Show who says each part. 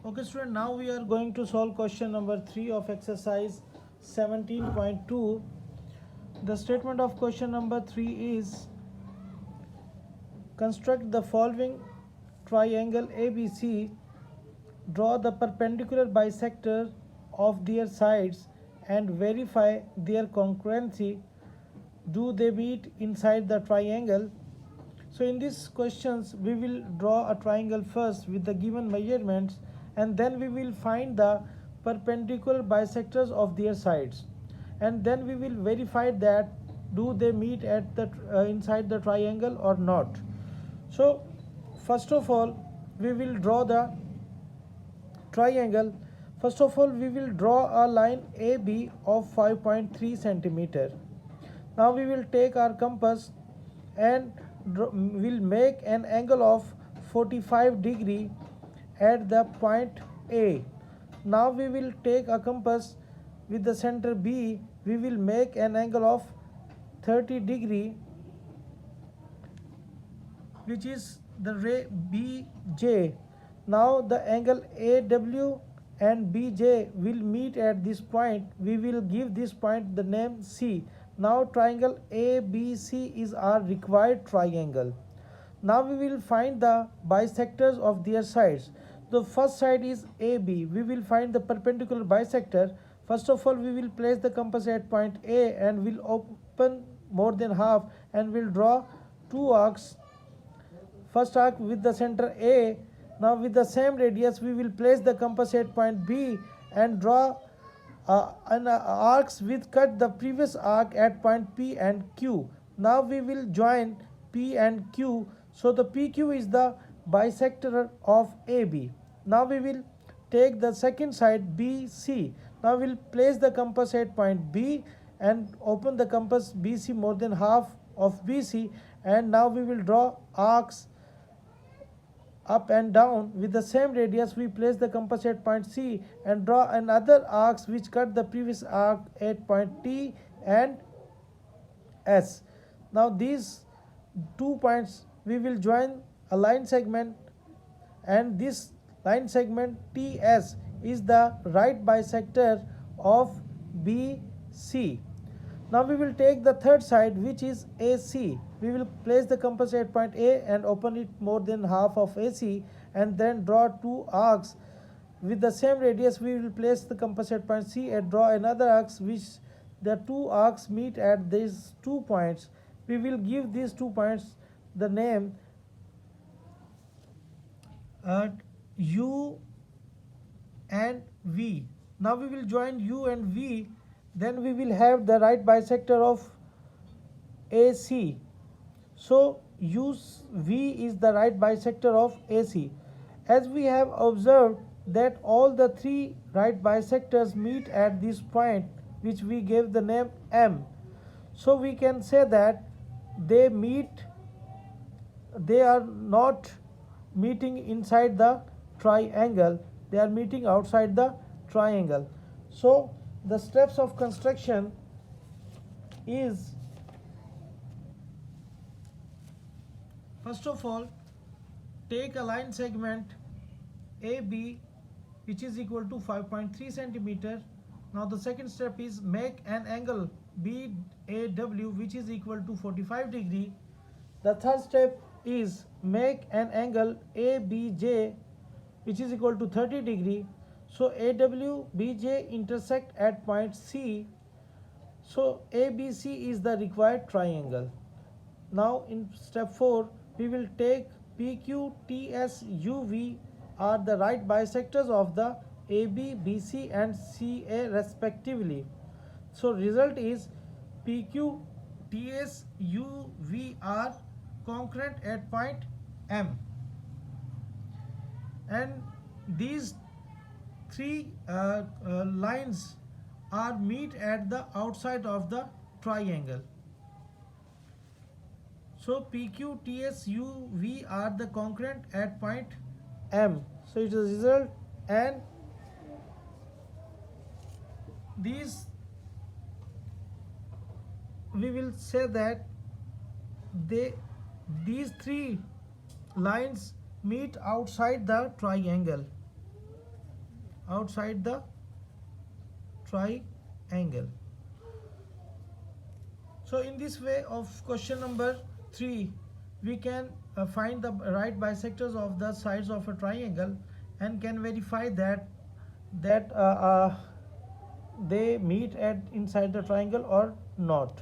Speaker 1: Okay student, now we are going to solve question number 3 of exercise 17.2. The statement of question number 3 is construct the following triangle ABC, draw the perpendicular bisector of their sides and verify their congruency. Do they meet inside the triangle? So in these questions we will draw a triangle first with the given measurements, and then we will find the perpendicular bisectors of their sides, and then we will verify that do they meet at the inside the triangle or not. So first of all we will draw the triangle. First of all we will draw a line AB of 5.3 centimeter. Now we will take our compass and will make an angle of 45 degree at the point A. Now we will take a compass with the center B. We will make an angle of 30 degree, which is the ray BJ. Now the angle AW and BJ will meet at this point. We will give this point the name C. Now triangle ABC is our required triangle. Now we will find the bisectors of their sides. The first side is AB. We will find the perpendicular bisector. First of all we will place the compass at point A and will open more than half and will draw two arcs. First arc with the center A. Now with the same radius we will place the compass at point B and draw an arcs with cut the previous arc at point P and Q. Now we will join P and Q. So the PQ is the bisector of AB. Now we will take the second side BC. Now we will place the compass at point B and open the compass BC more than half of BC, and now we will draw arcs up and down with the same radius. We place the compass at point C and draw another arcs which cut the previous arc at point T and S. Now these 2 points we will join a line segment, and this line segment TS is the right bisector of BC. Now we will take the third side which is AC. We will place the compass at point A and open it more than half of AC, and then draw two arcs with the same radius. We will place the compass at point C and draw another arc which the two arcs meet at these 2 points. We will give these 2 points the name U and V. Now we will join U and V, then we will have the right bisector of AC. So UV is the right bisector of AC. As we have observed that all the three right bisectors meet at this point which we gave the name M. So we can say that they are not meeting inside the triangle, they are meeting outside the triangle. So the steps of construction is, first of all take a line segment AB which is equal to 5.3 centimeter. Now the second step is make an angle BAW which is equal to 45 degree. The third step is make an angle ABJ which is equal to 30 degree. So AWBJ intersect at point C. So ABC is the required triangle. Now in step 4 we will take PQ, TS, UV are the right bisectors of the AB, BC and CA respectively. So result is PQ, TS, UV are congruent at point M, and these three lines are meet at the outside of the triangle. So PQ, TS, UV are the congruent at point M. So it is a result, and these we will say that these three lines meet outside the triangle. outside the triangle. So in this way of question number 3, we can find the right bisectors of the sides of a triangle and can verify that they meet at inside the triangle or not.